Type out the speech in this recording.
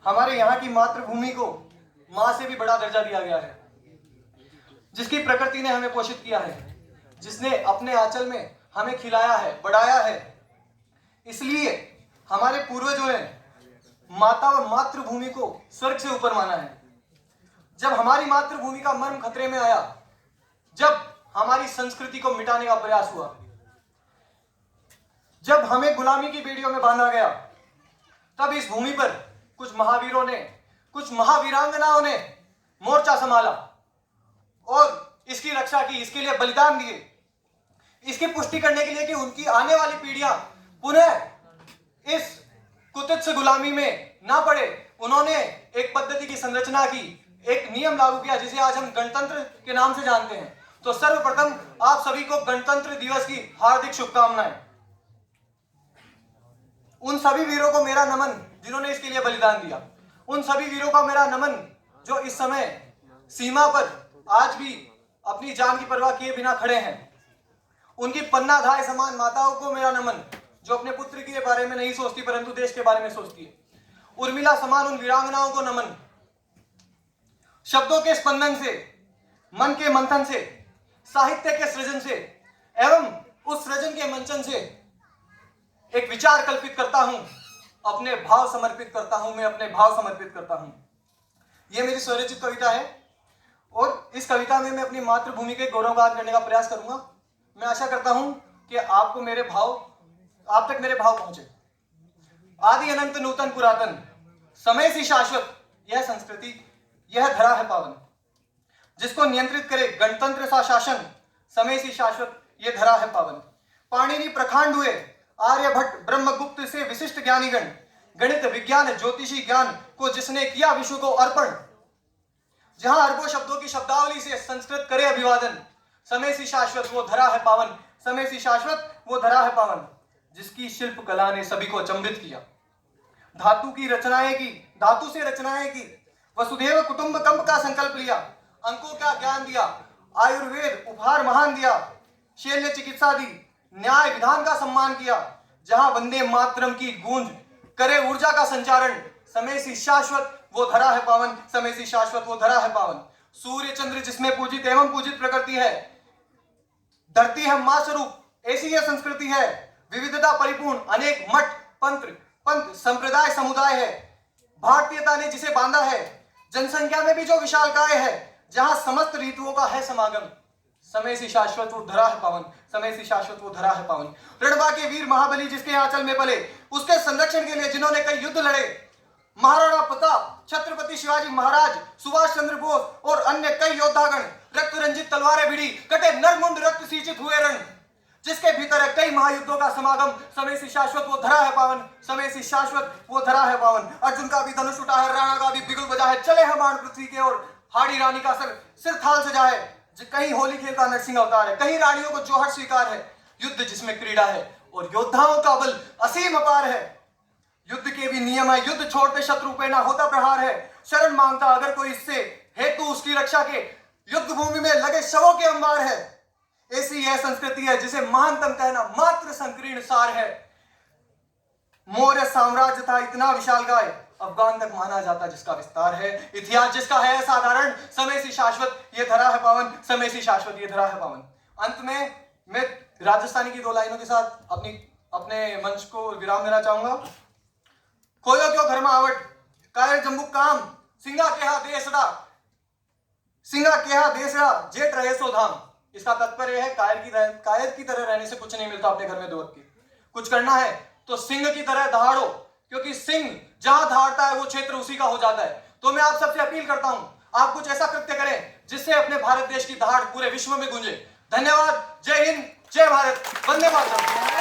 हमारे यहाँ की मातृभूमि को माँ से भी बड़ा दर्जा दिया गया है, जिसकी प्रकृति ने हमें पोषित किया है, जिसने अपने आंचल में हमें खिलाया है, बढ़ाया है। इसलिए हमारे पूर्वजों ने माता और मातृभूमि को स्वर्ग से ऊपर माना है। जब हमारी मातृभूमि का मर्म खतरे में आया, जब हमारी संस्कृति को मिटाने का प्रयास हुआ, जब हमें गुलामी की बेड़ियों में बांधा गया, तब इस भूमि पर कुछ महावीरों ने, कुछ महावीरांगनाओं ने मोर्चा संभाला और इसकी रक्षा की, इसके लिए बलिदान दिए, इसकी पुष्टि करने के लिए कि उनकी आने वाली पीढ़ियां पुनः इस कुत्सित गुलामी में ना पड़े। उन्होंने एक पद्धति की संरचना की, एक नियम लागू किया जिसे आज हम गणतंत्र के नाम से जानते हैं। तो सर्वप्रथम आप सभी को गणतंत्र दिवस की हार्दिक शुभकामनाएं। उन सभी वीरों को मेरा नमन जिन्होंने इसके लिए बलिदान दिया। उन सभी वीरों का मेरा नमन जो इस समय सीमा पर आज भी अपनी जान की परवाह किए बिना खड़े हैं। उनकी पन्ना धाय समान माताओं को मेरा नमन जो अपने पुत्र के बारे में नहीं सोचती परंतु देश के बारे में सोचती है। उर्मिला समान उन वीरांगनाओं को नमन। शब्दों के स्पंदन से, मन के मंथन से, साहित्य के सृजन से एवं उस सृजन के मंचन से एक विचार कल्पित करता हूं, अपने भाव समर्पित करता हूं, मैं अपने भाव समर्पित करता हूं। यह मेरी स्वरचित कविता है और इस कविता में मैं अपनी मातृभूमि के गौरवगान करने का प्रयास करूंगा। मैं आशा करता हूं कि आपको मेरे भाव, आप तक मेरे भाव पहुंचे। आदि अनंत नूतन पुरातन, समय सी शाश्वत यह संस्कृति, यह धरा है पावन। जिसको नियंत्रित करे गणतंत्र सा शासन, समय सी शाश्वत यह धरा है पावन। पाणिनि प्रखांड हुए आर्यभट्ट ब्रह्मगुप्त से विशिष्ट ज्ञानीगण, गणित विज्ञान ज्योतिषी ज्ञान को जिसने किया विश्व को अर्पण। जहां अरबों शब्दों की शब्दावली से संस्कृत करे अभिवादन, समय सी शाश्वत वो धरा है पावन, समय सी शाश्वत वो धरा है पावन। जिसकी शिल्प कला ने सभी को अचंभित किया, धातु की रचनाएं की, धातु से रचनाएं की, वसुधैव कुटुंबकम का संकल्प लिया, अंकों का ज्ञान दिया, आयुर्वेद उपहार महान दिया, शल्य चिकित्सा दी, न्याय विधान का सम्मान किया। जहां वंदे मातरम की गूंज करे ऊर्जा का संचारण, समय सी शाश्वत वो धरा है पावन, समय सी शाश्वत वो धरा है पावन। सूर्य चंद्र जिसमें पूजित एवं पूजित प्रकृति है, धरती है मां स्वरूप, ऐसी यह संस्कृति है। विविधता परिपूर्ण अनेक मठ पंथ संप्रदाय समुदाय है। भारतीयता ने जिसे बांधा है, जनसंख्या में भी जो विशालकाय है, जहां समस्त ऋतुओं का है समागम, समय सी शाश्वत वो धरा है पावन, समय सी शाश्वत वो धरा है पावन। रणवा के वीर महाबली जिसके आंचल में पले, उसके संरक्षण के लिए जिन्होंने कई युद्ध लड़े, महाराणा प्रताप, छत्रपति शिवाजी महाराज, सुभाष चंद्र बोस और अन्य कई योद्धागण, रक्त रंजित तलवारें भिड़ी, कटे नरमुंड रक्त सिंचित हुए रण, जिसके भीतर है कई महायुद्धों का समागम, समय सी शाश्वत वो धरा है पावन, समय सी शाश्वत वो धरा है पावन। अर्जुन का भी धनुष उठा है, राणा का भी बिगुल बजा है, चले हैं बाण पृथ्वी के और हाड़ी रानी का सिर थाल सजा है। कहीं होली खेलता नरसिंह अवतार है, कहीं रानियों को जोहर स्वीकार है। युद्ध जिसमें क्रीड़ा है और योद्धाओं का बल असीम अपार है। युद्ध के भी नियम है, युद्ध छोड़ते शत्रु पे ना होता प्रहार है। शरण मांगता अगर कोई इससे हेतु उसकी रक्षा के, युद्ध भूमि में लगे शवों के अंबार है। ऐसी यह संस्कृति है जिसे महानतम कहना मात्र संकीर्ण सार है। मौर्य साम्राज्य था इतना विशालकाय, अफगान तक माना जाता जिसका विस्तार है। इतिहास जिसका है साधारण, समय सी शाश्वत ये धरा है पावन, समय सी शाश्वत ये धरा है पावन। अंत में मैं राजस्थानी की 2 लाइनों के साथ अपने मंच को विराम देना चाहूंगा। खोयो क्यों घर में आवट, कायर जम्बू काम, सिंगा केहा देसड़ा, सिंगा केहा देसड़ा, जेठ रहे सो धाम। इसका तात्पर्य है कायर की तरह रहने से कुछ नहीं मिलता अपने घर में 2 वक्त की। कुछ करना है तो सिंह की तरह दहाड़ो, क्योंकि सिंह जहां दहाड़ता है वो क्षेत्र उसी का हो जाता है। तो मैं आप सबसे अपील करता हूं, आप कुछ ऐसा कृत्य करें जिससे अपने भारत देश की दहाड़ पूरे विश्व में गूंजे। धन्यवाद। जय हिंद, जय भारत, वंदे मातरम।